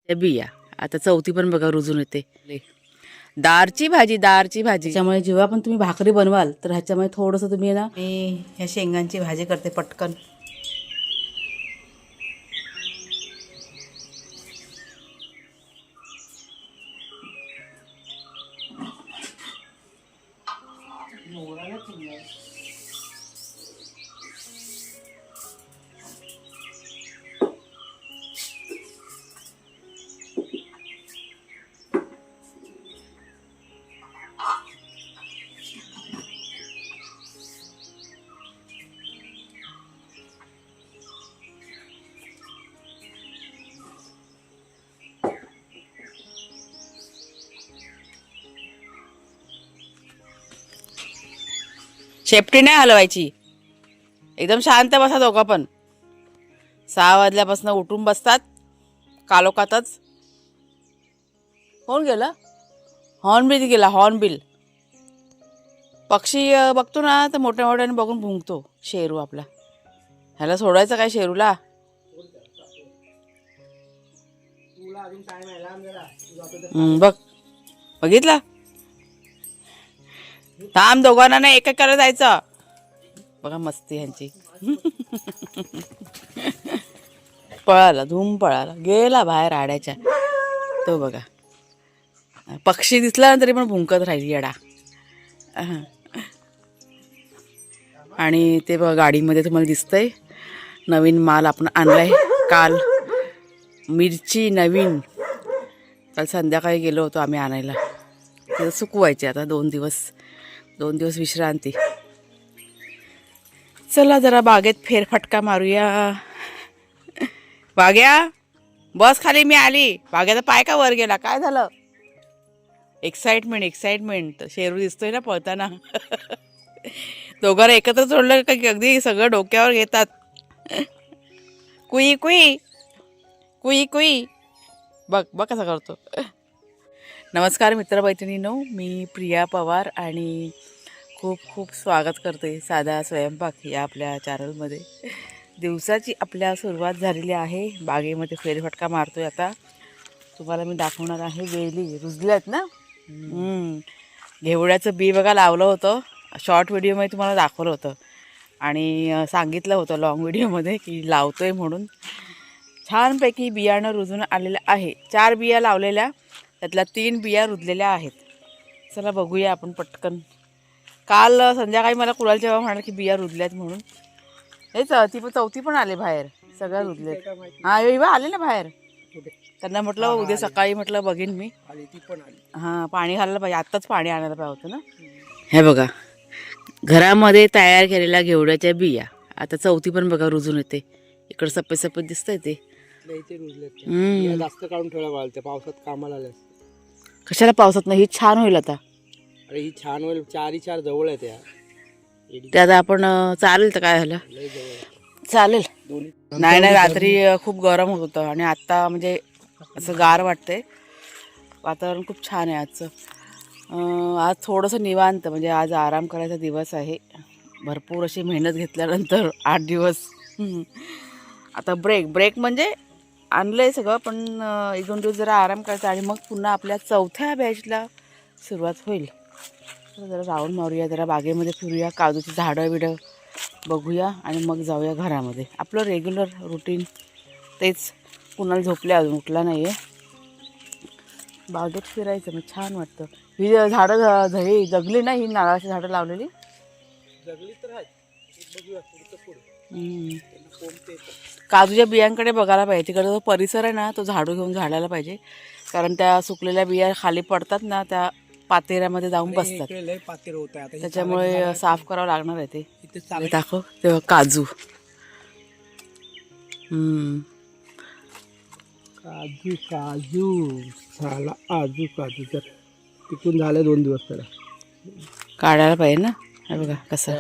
बिया आता चौथी पण बघा रुजून येते. दारची भाजी त्याच्यामुळे जेव्हा पण तुम्ही भाकरी बनवाल तर ह्याच्यामध्ये थोडंसं तुम्ही ना मी ह्या शेंगांची भाजी करते पटकन. शेपटी नाही हलवायची, एकदम शांत बसा दोघं पण. 6 वाजल्यापासून उठून बसतात कालोखातच. कोण गेला? हॉर्नबिल गेला, हॉर्नबिल. पक्षी बघतो ना तर मोठ्या मोठ्याने बघून भुंकतो. शेरू आपला, ह्याला सोडायचं काय शेरूला? बघ, बघितला? थांब, दोघांना नाही एक करायला जायचं. बघा मस्ती ह्यांची. पळाला, धूम पळाला, गेला बाहेर आड्याच्या. तो बघा, पक्षी दिसला तरी पण भुंकत राहील येडा. आणि ते बघा गाडीमध्ये तुम्हाला दिसतंय नवीन माल आपण आणलाय. काल मिरची नवीन, काल संध्याकाळी गेलो होतो आम्ही आणायला. ते सुकवायचे आता 2 दिवस विश्रांती. चला जरा बागेत फेरफटका मारूया. बाग्या बस खाली, मी आली. बाग्याचा पाय का वर गेला? काय झालं? एक्साइटमेंट. शेरू दिसतोय ना पळताना. दोघांना एकत्र सोडलं का अगदी सगळं डोक्यावर घेतात. कुई कुई कुई कुई. बघ बघ कसा करतो. नमस्कार मित्रमैत्रिणींनो, मी प्रिया पवार आणि खूप खूप स्वागत करते साधा स्वयंपाक या आपल्या चॅनलमध्ये. दिवसाची आपल्या सुरुवात झालेली आहे. बागेमध्ये फेरफटका मारतोय आता. तुम्हाला मी दाखवणार आहे वेली रुजल्यात ना. घेवड्याचं बी बघा लावलं होतं. शॉर्ट व्हिडिओमध्ये तुम्हाला दाखवलं होतं आणि सांगितलं होतं लॉंग व्हिडिओमध्ये की लावतोय म्हणून. छानपैकी बियाणं रुजून आलेलं आहे. 4 बिया लावलेल्या, त्यातल्या 3 बिया रुजलेल्या आहेत. चला बघूया आपण पटकन. काल संध्याकाळी मला कुणाल जेव्हा म्हणाल की बिया रुजल्यात म्हणून. हेच ती पण चौथी पण आले बाहेर, सगळ्या रुजलेत. हा येवा आले ना बाहेर. त्यांना म्हटलं उद्या सकाळी म्हटलं बघीन मी. हां पाणी घालायला पाहिजे, आत्ताच पाणी आणायला पाहिजे होतं ना. हे बघा घरामध्ये तयार केलेल्या घेवड्याच्या बिया आता चौथी पण बघा रुजून येते. इकडं सफेद सफेद दिसतंय ते. जास्त काढून ठेवायला त्या पावसात कामाला आल्या. कशाला पावसात नाही, ही छान होईल आता. अरे ही छान होईल. 4 जवळ आहे त्या. ते आता आपण चालेल तर काय झालं, चालेल. नाही रात्री खूप गरम होत होतं आणि आत्ता म्हणजे असं गार वाटतंय. वातावरण खूप छान आहे आजचं. आज थोडंसं निवांत, म्हणजे आज आराम करायचा दिवस आहे. भरपूर अशी मेहनत घेतल्यानंतर 8 दिवस. आता ब्रेक म्हणजे आणलं आहे सगळं, पण 1-2 दिवस जरा आराम करायचा आणि मग पुन्हा आपल्या चौथ्या बॅचला सुरुवात होईल. जरा राऊंड मारूया, जरा बागेमध्ये फिरूया, काजूची झाडं बिडं बघूया आणि मग जाऊया घरामध्ये. आपलं रेग्युलर रुटीन तेच. कुणाला झोपले अजून उठला नाही आहे. बागेत फिरायचं मग छान वाटतं. ही झाडं जगली ना, ही नारळाची झाडं लावलेली जगली तर आहे. बघूया काजूच्या बियांकडे बघायला पाहिजे. तिकडे जो परिसर आहे ना तो झाडू घेऊन झाडायला पाहिजे, कारण त्या सुकलेल्या बिया खाली पडतात ना, त्या पातेऱ्यामध्ये जाऊन बसतात. त्याच्यामुळे साफ करावं लागणार आहे ते. दाखव तेव्हा काजू. काजू काजू झाला. काजू तर पिकून झाले 2 दिवस. त्याला काढायला पाहिजे ना. हे बघा कसा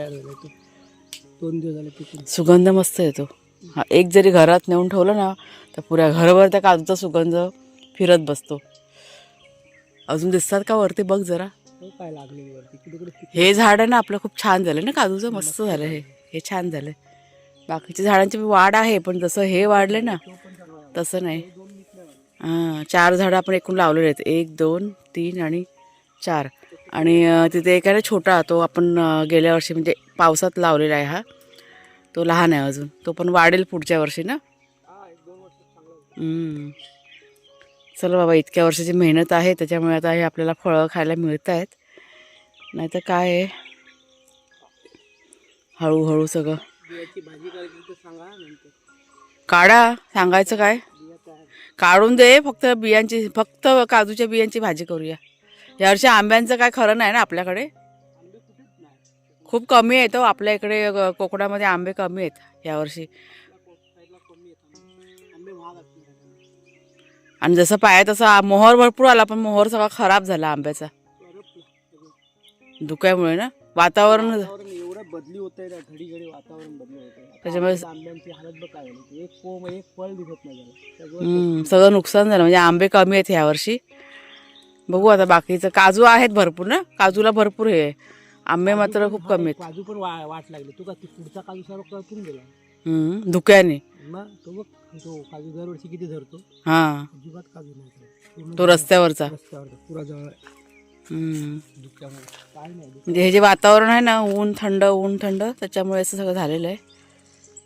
2 दिवस झाले पिकून. सुगंध मस्त येतो. हा एक जरी घरात नेऊन ठेवलं ना तर पुऱ्या घरभर त्या काजूचा सुगंध फिरत बसतो. अजून दिसतात का वरती बघ जरा. काय लागले वरती. हे झाड आहे ना आपलं खूप छान झालं ना काजूचं. मस्त झालं हे छान झालं. बाकीच्या झाडांची वाढ आहे पण जसं हे वाढले ना तसं नाही. हां 4 झाडं आपण एकूण लावलेले आहेत. 1 2 3 आणि 4. आणि तिथे एक आहे ना छोटा, तो आपण गेल्या वर्षी म्हणजे पावसात लावलेला आहे. हा तो लहान आहे अजून, तो पण वाढेल पुढच्या वर्षी ना. चला बाबा, इतक्या वर्षाची मेहनत आहे त्याच्यामुळे आता हे आपल्याला फळं खायला मिळत आहेत. नाही तर काय आहे, हळूहळू सगळं. भाजी करायची तर सांगा नंतर. काढा, सांगायचं काय, काढून दे. फक्त बियांची, फक्त काजूच्या बियांची भाजी करूया. यावर्षी आंब्यांचं काय खरं नाही ना आपल्याकडे, खूप कमी आहेत हो आपल्या इकडे. कोकणामध्ये आंबे कमी आहेत यावर्षी. आणि जसं पाहिजे तसा मोहर भरपूर आला, पण मोहर सगळा खराब झाला आंब्याचा धुक्यामुळे ना. वातावरण एवढं बदली होत आहे ना, घडी घडी वातावरण बदली होत आहे. त्याच्यामुळे आंब्यांची हालत बघ काय झाली. एक फळ दिसत नाही. सगळं नुकसान झालं. म्हणजे आंबे कमी आहेत यावर्षी. बघू आता बाकीचं. काजू आहेत भरपूर ना, काजूला भरपूर हे आहे. आंबे मात्र खूप कमी आहेत. काजू पण वाट लागली. तू का पुढचा काजू सर्व कळून गेला धुक्याने. मग तो बघ, तो काजू दरवर्षी किती धरतो. हा, अजिबात काजू नाही. तो रस्त्यावरचा पुरा जवळ. म्हणजे हे जे वातावरण आहे ना, ऊन थंड त्याच्यामुळे असं सगळं झालेलं आहे.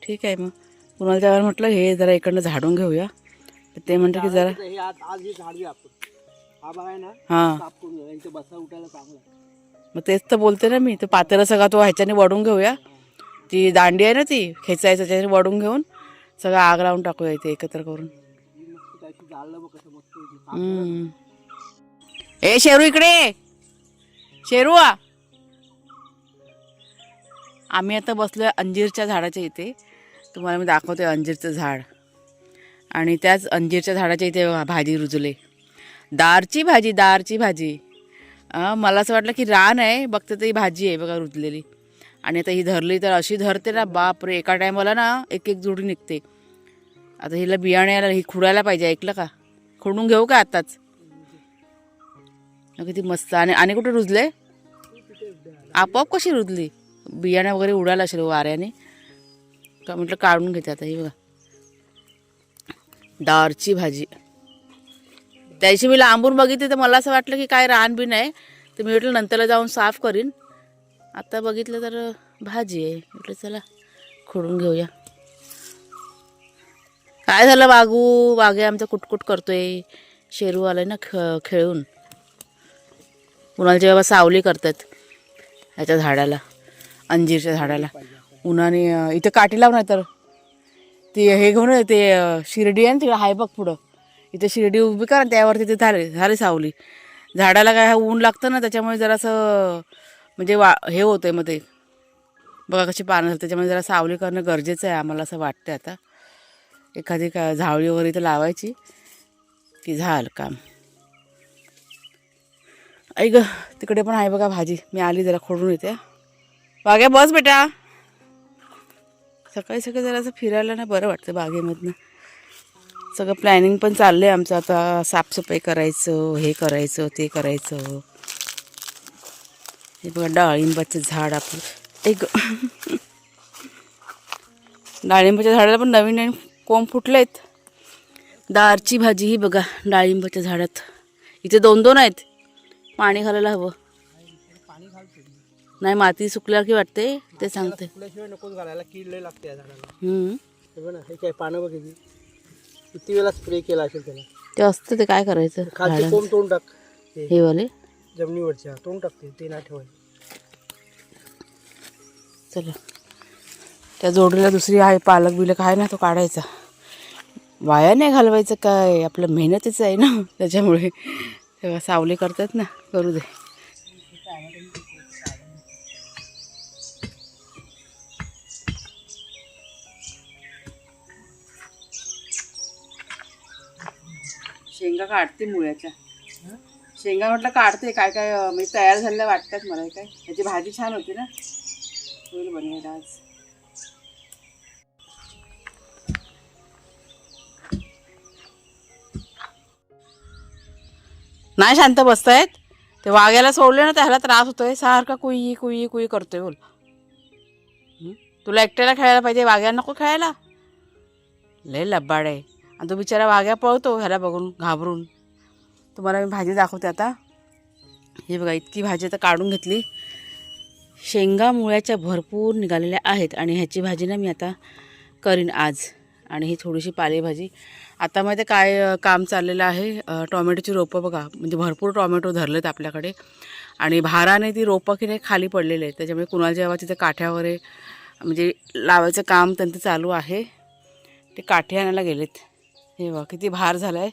ठीक आहे. मग कुणाला त्यावर म्हटलं हे जरा इकडनं झाडून घेऊया, ते म्हणते की जरा बसा उठायला चांगलं. मग तेच तर बोलते ना मी. तो पातेला सगळा तो ह्याच्याने वडून घेऊया. ती दांडी आहे ना, ती खेचायचं, त्याच्याने वडून घेऊन सगळं आग लावून टाकूया इथे एकत्र करून. ए शेरू इकडे, शेरू. आम्ही आता बसलोय अंजीरच्या झाडाच्या इथे. तुम्हाला मी दाखवते अंजीरचं झाड. आणि त्याच अंजीरच्या झाडाच्या इथे भाजी रुजले. दारची भाजी. मला असं वाटलं की रान आहे, बघते तर ही भाजी आहे बघा रुजलेली. आणि आता ही धरली तर अशी धरते ना, बापरे, एका टायमाला ना एक जोडी निघते. आता हिला बियाणे यायला, ही खुडायला पाहिजे. ऐकलं का, खुडून घेऊ का आताच. किती मस्त. आणि कुठे रुजले, आपोआप कशी रुजली, बियाणे वगैरे उडायला असेल वाऱ्याने का, म्हटलं काढून घेते आता. ही बघा दारची भाजी. त्याशी मी लांबून बघितली तर मला असं वाटलं की काय रान बी नाही, तर मी म्हटलं नंतरला जाऊन साफ करीन. आता बघितलं तर भाजी आहे. म्हटलं चला खोडून घेऊया. काय झालं, बागे आमचा कुटकुट करतोय. शेरू आलाय ना खेळून. कुणाला जेव्हा सावली करतात ह्याच्या झाडाला, अंजीरच्या झाडाला, उन्हाने. इथं काठी लाव, नाही तर ते हे घेऊन ते शिर्डी आहे ना तिकडे आहे बघ पुढं, इथे शिर्डी उभी करा, त्यावर तिथे झाले सावली. झाडाला काय ऊन लागतं ना, त्याच्यामुळे जरासं म्हणजे हे होतं आहे. मग ते बघा कशी पानं, त्याच्यामुळे जरा सावली करणं गरजेचं आहे आम्हाला असं वाटतं. आता एखादी झावळी वगैरे इथं लावायची की झालं काम. ऐक तिकडे पण आहे बघा भाजी. मी आली जरा खोडून येते. बागे बस बेटा. सकाळी जरासं फिरायला ना बरं वाटतं बागेमधनं. सगळं प्लॅनिंग पण चाललं आहे आमचं. आता साफसफाई करायचं, हे करायचं, ते करायचं. हे बघा डाळिंबाचं झाड आपलं. एक डाळिंबाच्या झाडाला पण नवीन कोंब फुटले आहेत. दारची भाजी ही बघा डाळिंबाच्या झाडात. इथे 2-2 आहेत. पाणी घालायला हवं. नाही, माती सुकल्यावर की वाटते ते सांगते. नकोच घालायला, कीड लय लागते या झाडाला. हे काय पानं बघ, किती वेळा स्प्रे केला असेल त्याला. ते असतं ते काय करायचं, खालचे कोंब तोडून टाक. हे वाले जमिनीवरच्या तोडून टाकते, ते नाही ठेवायचं. चला, त्या जोडीला दुसरी आहे पालक बिलक आहे ना, तो काढायचा. वाया नाही घालवायचं, काय आपलं मेहनतीचं आहे ना, त्याच्यामुळे तेव्हा सावली करतात ना, करू दे. शेंगा काढते मुळ्याच्या. शेंगा म्हटलं काढते. काय काय म्हणजे तयार झालेल्या वाटतात मला. काय याची भाजी छान होती ना, होईल बनवायला आज. नाही शांत बसतायत. ते वाघ्याला सोडले ना, त्याला त्रास होतोय. सारखा कुई कुई कुई करतोय. बोल, तुला एकट्याला खेळायला पाहिजे, वाघ्याला नको खेळायला. लय लबाड आहे. आणि तो बिचारा वाघ्या पळतो ह्याला बघून घाबरून. तुम्हाला मी भाजी दाखवते आता. हे बघा इतकी भाजी आता काढून घेतली. शेंगा मुळ्याच्या भरपूर निघालेल्या आहेत आणि ह्याची भाजी ना मी आता करीन आज. आणि ही थोडीशी पालेभाजी. आता माहिती काय काम चाललेलं आहे, टोमॅटोची रोपं बघा, म्हणजे भरपूर टोमॅटो धरलेत आपल्याकडे आणि भाराने ती रोपं की नाही खाली पडलेले आहेत. त्याच्यामुळे कुणाल जेव्हा तिथे काठ्यावर म्हणजे लावायचं काम त्यांचं चालू आहे, ते काठी आणायला गेलेत. हे बघा किती भार झाला आहे.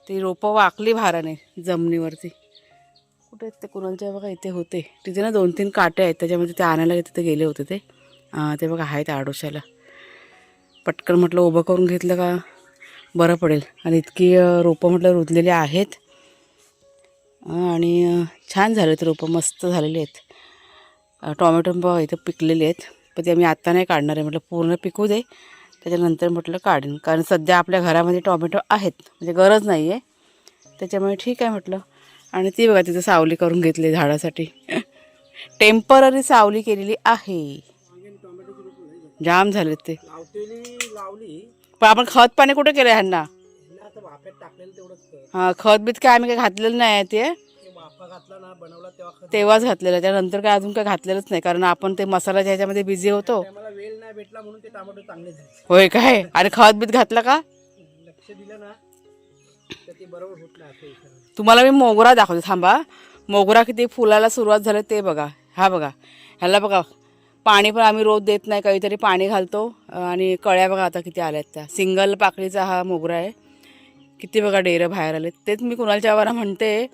ती रोपं वाकली भाराने जमिनीवरती. कुठे ते कुणालच्या बघा इथे होते, तिथे ना 2-3 काटे आहेत, त्याच्यामध्ये ते आणायला तिथे गेले होते ते. ते बघा आहेत आडोशाला. पटकन म्हटलं उभं करून घेतलं का बरं पडेल. आणि इतकी रोपं म्हटलं रुजलेली आहेत आणि छान झाले ते रोपं, मस्त झालेले आहेत. टोमॅटो बघा इथं पिकलेले आहेत, पण ते मी आत्ता नाही काढणार आहे. म्हटलं पूर्ण पिकू दे, त्याच्यानंतर म्हटलं काढेन. कारण सध्या आपल्या घरामध्ये टोमॅटो आहेत, म्हणजे गरज नाही आहे, त्याच्यामुळे ठीक आहे म्हटलं. आणि ती बघा तिथं सावली करून घेतली झाडासाठी. टेम्पररी सावली केलेली आहे. जाम झालेत ते. लावली पण आपण खत पाणी कुठे केलं ह्यांना? आता वाफ्यात टाकलेलं तेवढंच हां, खत बीत काय आम्ही काय घातलेलं नाही आहे. ते वाफा घातला ना बनवला तेव्हाच घातलेलं, त्यानंतर काय अजून काय घातलेलंच नाही. कारण आपण ते मसाल्याच्या ह्याच्यामध्ये बिझी होतो. मला वेळ नाही भेटला म्हणून ते टोमॅटो चांगले झाले. होय काय? आणि खत बीत घातलं का? लक्ष दिलं ना तर ते बरोबर होत नाही. तुम्हाला मी मोगरा दाखवते, थांबा. मोगरा किती फुलाला सुरुवात झाली ते बघा. हा बघा, ह्याला बघा पाणी पण आम्ही रोज देत नाही, काहीतरी पाणी घालतो. आणि कळ्या बघा आता किती आल्यात त्या. सिंगल पाकळीचा हा मोगरा आहे. किती बघा डेरं बाहेर आले. तेच मी कुणालच्या वारा म्हणते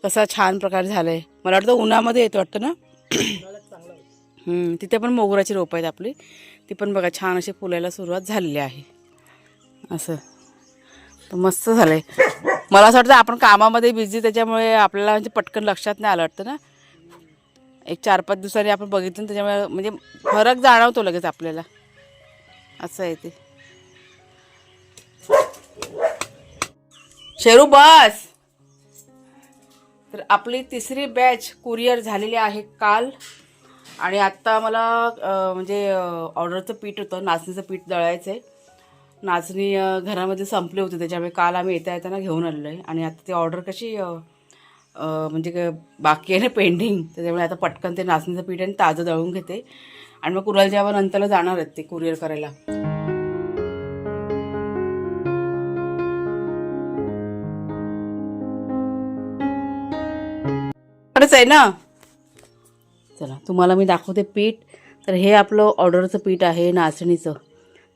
कसा छान प्रकार झाला आहे. मला वाटतं उन्हामध्ये येतं वाटतं ना. तिथे पण मोगराची रोपं आहेत आपली, ती पण बघा छान अशी फुलायला सुरुवात झालेली आहे. असं तर मस्त झालं आहे. मला असं वाटतं आपण कामामध्ये बिझी, त्याच्यामुळे आपल्याला म्हणजे पटकन लक्षात नाही आलं वाटतं ना. एक 4-5 दिवसांनी आपण बघितलं, त्याच्यामुळे म्हणजे फरक जाणवतो लगेच आपल्याला. असं आहे ते. शेरू बस. तर आपली 3री बॅच कुरिअर झालेली आहे काल. आणि आत्ता मला म्हणजे ऑर्डरचं पीठ होतं, नाचणीचं पीठ दळायचं आहे. नाचणी घरामध्ये संपले होते, त्याच्यामुळे काल आम्ही येताना घेऊन आलेलो आहे. आणि आता ती ऑर्डर कशी म्हणजे बाकी आहे ना पेंडिंग, त्याच्यामुळे आता पटकन ते नाचणीचं पीठ आणि ताजं दळून घेते. आणि मग कुणाल जेव्हा नंतरला जाणार आहेत ते कुरिअर करायला. आहे ना. चला तुम्हाला मी दाखवते पीठ. तर हे आपलं ऑर्डरचं पीठ आहे नाचणीचं,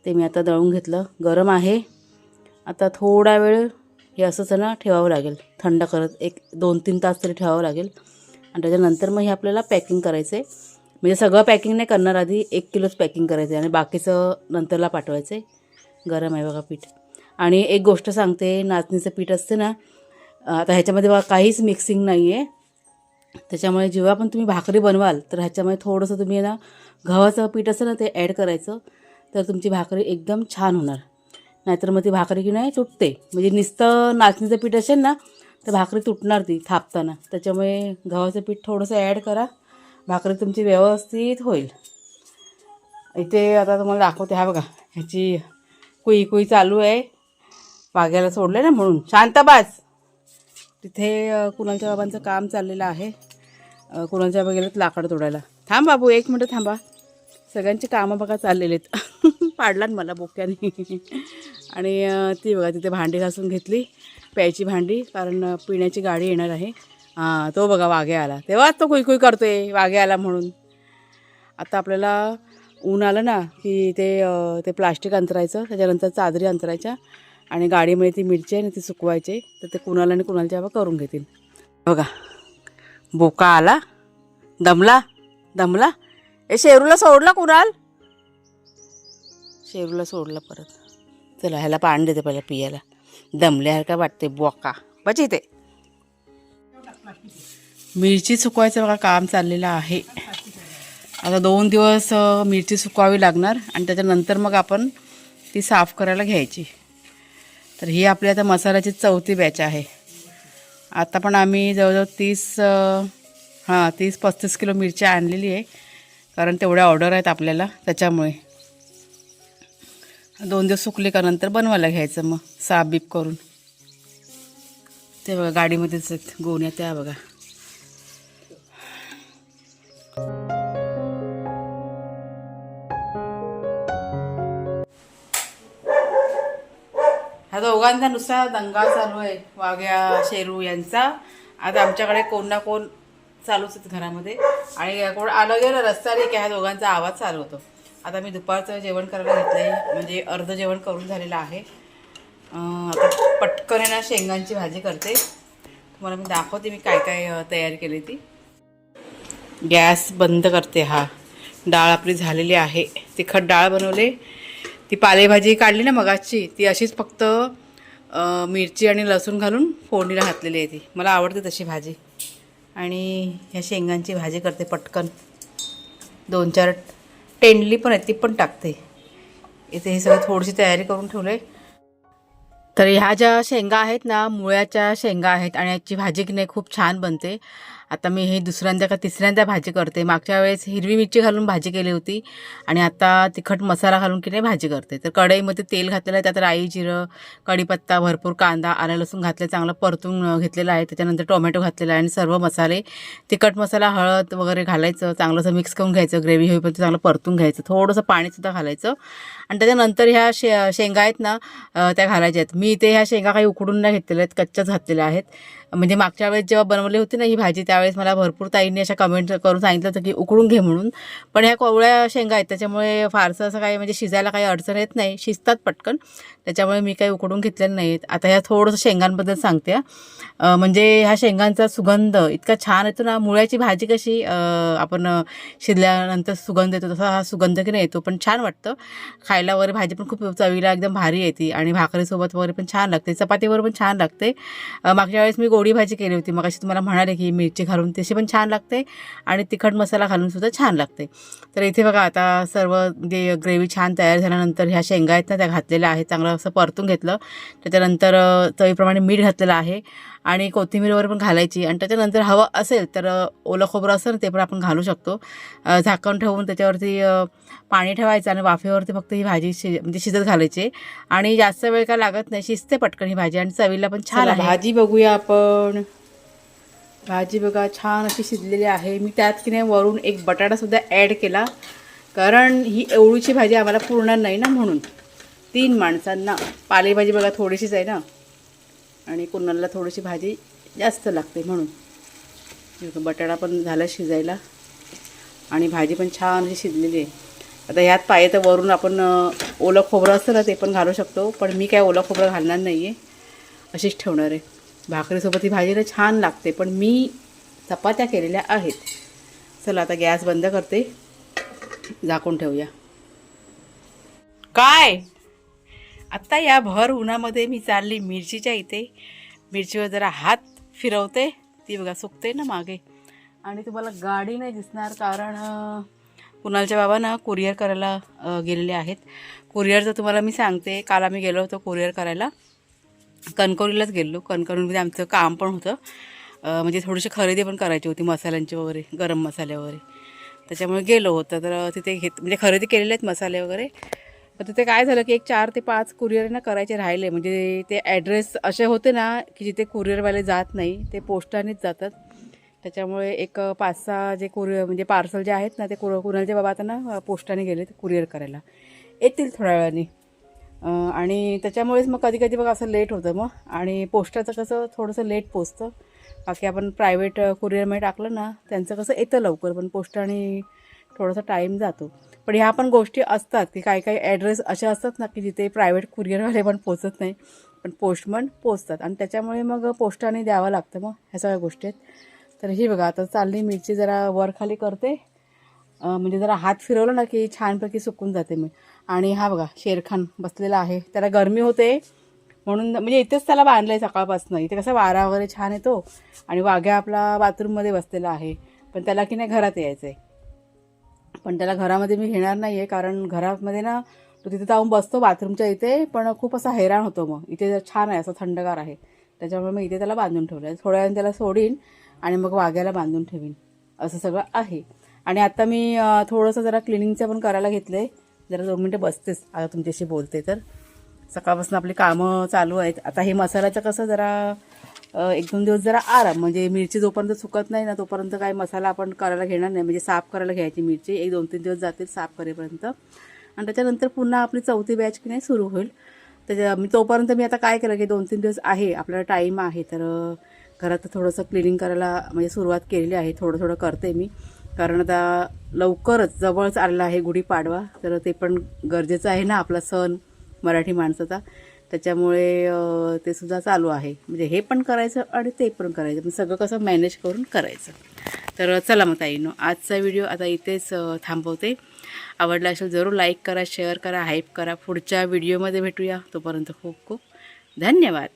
ते मी आता दळून घेतलं. गरम आहे. आता थोडा वेळ हे असंच ना ठेवावं लागेल, थंड करत 1-2-3 तास तरी ठेवावं लागेल. आणि त्याच्यानंतर मग हे आपल्याला पॅकिंग करायचं आहे. म्हणजे सगळं पॅकिंग नाही करणार, आधी 1 किलोच पॅकिंग करायचं आहे आणि बाकीचं नंतरला पाठवायचं आहे. गरम आहे बघा पीठ. आणि एक गोष्ट सांगते, नाचणीचं पीठ असते ना, आता ह्याच्यामध्ये बघा काहीच मिक्सिंग नाही आहे. त्याच्यामुळे जेव्हा पण तुम्ही भाकरी बनवाल तर ह्याच्यामध्ये थोडंसं तुम्ही ना गव्हाचं पीठ असतं ना ते ॲड करायचं, तर तुमची भाकरी एकदम छान होणार. नाहीतर मग ती भाकरी की नाही तुटते. म्हणजे नुसतं नाचणीचं पीठ असेल ना तर भाकरी तुटणार ती थापताना. त्याच्यामुळे गव्हाचं पीठ थोडंसं ॲड करा, भाकरी तुमची व्यवस्थित होईल. इथे आता तुम्हाला दाखवते. हा बघा ह्याची कुई कुई चालू आहे. वाघ्याला सोडलं ना म्हणून. शांताबाज. तिथे कुणालच्या बाबांचं काम चाललेलं आहे. कुणालच्या बाबा गेलेत लाकडं तोडायला. थांब बाबू 1 मिनटं थांबा. सगळ्यांची कामं बघा चाललेली आहेत. पाडला मला बोक्याने. आणि ती बघा तिथे भांडी घासून घेतली, प्यायची भांडी, कारण पिण्याची गाडी येणार आहे. हां, तो बघा वाघ्या आला तेव्हाच तो कुई करतोय, वाघ्या आला म्हणून. आता आपल्याला ऊन आलं ना की ते प्लास्टिक अंतरायचं, त्याच्यानंतर चादरी अंतरायच्या आणि गाडीमध्ये ती मिरची आहे ना ती सुकवायची. तर ते कुणाला आणि कुणालच्या बाबा करून घेतील. बघा बोका आला. दमला. शेरूला सोडला कुणाल, शेरूला सोडलं परत. चला ह्याला पाणी देते पहिला पियाला. दमल्यासारखं वाटते बोका. बच इथे मिरची सुकवायचं बघा काम चाललेलं आहे. आता 2 दिवस मिरची सुकवावी लागणार आणि त्याच्यानंतर मग आपण ती साफ करायला घ्यायची. तर ही आपली आता मसाल्याची 4थी बॅच आहे. आता पण आम्ही जवळजवळ 30-35 किलो मिरची आणलेली आहे, कारण तेवढ्या ऑर्डर आहेत आपल्याला. त्याच्यामुळे 2 दिवस सुकले का नंतर बनवायला घ्यायचं मग साफ बीप करून. ते बघा गाडीमध्येच आहेत गोण्या त्या बघा. ह्या दोघांचा नुसता दंगा चालू आहे वाघ्या शेरू यांचा. आता आमच्याकडे कोण ना कोण चालूच आहेत घरामध्ये आणि कोण आलं गेलं रस्त्याने की ह्या दोघांचा आवाज चालू होतो. आता मी दुपारचं जेवण करायला घेतलं आहे, म्हणजे अर्ध जेवण करून झालेलं आहे. आता पटकन आहे ना शेंगांची भाजी करते. तुम्हाला मी दाखवते मी काय काय तयारी केली ती. गॅस बंद करते. डाळ आपली झालेली आहे. तिखट डाळ बनवले. ती पालेभाजी काढली ना मगाची, ती अशीच फक्त मिरची आणि लसूण घालून फोडणीला घातलेली आहे. ती मला आवडते तशी भाजी. आणि ह्या शेंगांची भाजी करते पटकन. 2-4 टेंडली पण आहेत ती पण टाकते. इथे हे सगळं थोडीशी तयारी करून ठेवलं आहे. तर ह्या ज्या शेंगा आहेत ना मुळ्याच्या शेंगा आहेत आणि याची भाजी की नाही खूप छान बनते. आता मी हे दुसऱ्यांदा का तिसऱ्यांदा भाजी करते. मागच्या वेळेस हिरवी मिरची घालून भाजी केली होती आणि आता तिखट मसाला घालून की नाही भाजी करते. तर कढईमध्ये तेल घातलेलं आहे, त्यात राई जिरं कढीपत्ता भरपूर कांदा आलं लसूण घातलं, चांगलं परतून घेतलेलं आहे. त्याच्यानंतर टोमॅटो घातलेला आहे आणि सर्व मसाले तिखट मसाला हळद वगैरे घालायचं, चांगलंसं मिक्स करून घ्यायचं. ग्रेव्ही होईपर्यंत चांगलं परतून घ्यायचं. थोडंसं पाणीसुद्धा घालायचं आणि त्याच्यानंतर ह्या शेंगा आहेत ना त्या घालायच्या आहेत. मी इथे ह्या शेंगा काही उकडून नाही घेतलेल्या आहेत, कच्च्याच घातलेल्या आहेत. म्हणजे मागच्या वेळेस जेव्हा बनवली होती ना ही भाजी त्यावेळेस मला भरपूर ताईंनी अशा कमेंट करून सांगितलं होतं की उकडून घे म्हणून. पण ह्या कोवळ्या शेंगा आहेत त्याच्यामुळे फारसं असं काही म्हणजे शिजायला काही अडचण येत नाही, शिजतात पटकन. त्याच्यामुळे मी काही उकडून घेतलेलं नाही. आता ह्या थोडंसं शेंगांबद्दल सांगते. म्हणजे ह्या शेंगांचा सुगंध इतका छान येतो ना. मुळ्याची भाजी कशी आपण शिजल्यानंतर सुगंध येतो तसा हा सुगंध की नाही येतो, पण छान वाटतं खायला वगैरे. भाजी पण खूप चवीला एकदम भारी येते आणि भाकरीसोबत वगैरे पण छान लागते, चपातीवर पण छान लागते. मागच्या वेळेस मी गोडी भाजी केली होती, मग अशी तुम्हाला म्हणाले की मिरची घालून तशी पण छान लागते आणि तिखट मसाला घालून सुद्धा छान लागते. तर इथे बघा आता सर्व म्हणजे ग्रेव्ही छान तयार झाल्यानंतर ह्या शेंगा आहेत ना त्या घातलेल्या आहेत. चांगलं असं परतून घेतलं. त्याच्यानंतर चवीप्रमाणे मीठ घातलेलं आहे आणि कोथिंबीर वगैरे पण घालायची. आणि त्याच्यानंतर हवं असेल तर ओलं खोबरं असेल ते पण आपण घालू शकतो. झाकण ठेवून त्याच्यावरती पाणी ठेवायचं आणि वाफेवरती फक्त ही भाजी म्हणजे शिजत घालायची. आणि जास्त वेळ काय लागत नाही, शिजते पटकन ही भाजी आणि चवीला पण छान आहे. भाजी बघूया आपण. भाजी बघा छान अशी शिजलेली आहे. मी त्यात की नाही वरून एक बटाटासुद्धा ॲड केला, कारण ही एवढीची भाजी आम्हाला पुरणार नाही ना, म्हणून 3 माणसांना. पालेभाजी बघा थोडीशीच आहे ना आणि कुणाला थोडीशी भाजी जास्त लागते म्हणून. बटाटा पण झाला शिजायला आणि भाजी पण छान अशी शिजलेली आहे. आता ह्यात पाहिजे तर वरून आपण ओलं खोबरं असतं ना ते पण घालू शकतो, पण मी काय ओलं खोबरं घालणार नाही आहे, अशीच ठेवणार आहे. भाकरीसोबत ही भाजी ना छान लागते, पण मी चपात्या केलेल्या आहेत. चला आता गॅस बंद करते, झाकून ठेवूया. काय आत्ता या भर उन्हामध्ये मी चालली मिरचीच्या इथे. मिरचीवर जरा हात फिरवते, ती बघा सुकते ना मागे. आणि तुम्हाला गाडी नाही दिसणार कारण कुणालच्या बाबा ना कुरिअर करायला गेलेले आहेत. कुरिअरचं तुम्हाला मी सांगते, काल आम्ही गेलो होतो कुरिअर करायला. कणकवलीलाच गेलो. कणकवलीमध्ये आमचं काम पण होतं, म्हणजे थोडीशी खरेदी पण करायची होती मसाल्यांची वगैरे, गरम मसाले वगैरे. त्याच्यामुळे गेलो होतं. तर तिथे म्हणजे खरेदी केलेले आहेत मसाले वगैरे. पण तिथे काय झालं की एक 4 ते 5 कुरिअर ना करायचे राहिले. म्हणजे ते ॲड्रेस असे होते ना की जिथे कुरिअरवाले जात नाही, ते पोस्टानेच जातात. त्याच्यामुळे एक 5-6 जे कुरिअर म्हणजे पार्सल जे आहेत ना ते कुणालचे बाबा आता ना पोस्टाने गेले कुरिअर करायला, येतील थोड्या वेळाने. आणि त्याच्यामुळेच मग कधी कधी बघा असं लेट होतं मग. आणि पोस्टाचं कसं थोडंसं लेट पोचतं. बाकी आपण प्रायव्हेट कुरिअरमध्ये टाकलं ना त्यांचं कसं येतं लवकर, पण पोस्टाने थोडासा टाईम जातो. पण ह्या पण गोष्टी असतात की काही काही ॲड्रेस असे असतात ना की जिथे प्रायव्हेट कुरिअरवाले पण पोचत नाही, पण पोस्टमन पोचतात आणि त्याच्यामुळे मग पोस्टाने द्यावं लागतं. मग ह्या सगळ्या गोष्टी आहेत. तर ही बघा आता चालली मिरची जरा वर खाली करते, म्हणजे जरा हात फिरवला ना की छानपैकी सुकून जाते मी. आणि हा बघा शेरखान बसलेला आहे, त्याला गरमी होते म्हणून म्हणजे इथेच त्याला बांधलं आहे सकाळपासून. इथे कसं वारा वगैरे छान येतो आणि वाघ्या आपला बाथरूममध्ये बसलेला आहे, पण त्याला की नाही घरात यायचं आहे. पण त्याला घरामध्ये मी घेणार नाही आहे, कारण घरामध्ये ना तो तिथे जाऊन बसतो बाथरूमच्या इथे, पण खूप असा हैराण होतो. मग इथे छान आहे, असं थंडगार आहे, त्याच्यामुळे मी इथे त्याला बांधून ठेवलं आहे. थोड्या वेळाने त्याला सोडीन आणि मग वाघ्याला बांधून ठेवीन, असं सगळं आहे. आणि आता मी थोडंसं जरा क्लिनिंगचं पण करायला घेतलं आहे. जरा 2 मिनटं बसतेच आता तुमच्याशी बोलते. तर सकाळपासून आपली कामं चालू आहेत. आता हे मसाल्याचं कसं जरा 1-2 दिवस जरा आराम, म्हणजे मिरची जोपर्यंत सुकत नाही ना तोपर्यंत काय मसाला आपण करायला घेणार नाही. म्हणजे साफ करायला घ्यायची मिरची 1-2-3 दिवस जातील साफ करेपर्यंत, आणि त्याच्यानंतर पुन्हा आपली 4थी बॅच की नाही सुरू होईल. तोपर्यंत मी आता काय केलं की 2-3 दिवस आहे आपल्याला टाईम आहे, तर घरात थोडंसं क्लिनिंग करायला म्हणजे सुरुवात केलेली आहे. थोडं थोडं करते मी, कारण आता लवकरच जवळच आलेला आहे गुढीपाडवा, तर ते पण गरजेचं आहे ना आपला सण मराठी माणसाचा. त्याच्यामुळे ते सुद्धा चालू आहे, म्हणजे हे पण करायचं आणि ते पण करायचं, म्हणजे सगळं कसं मॅनेज करून करायचं. तर चला मग ताईंनो, आजचा व्हिडिओ आता इथेच थांबवते. आवडला असेल जरूर लाईक करा, शेअर करा, हाईप करा. पुढच्या व्हिडिओमध्ये भेटूया. तोपर्यंत खूप खूप धन्यवाद.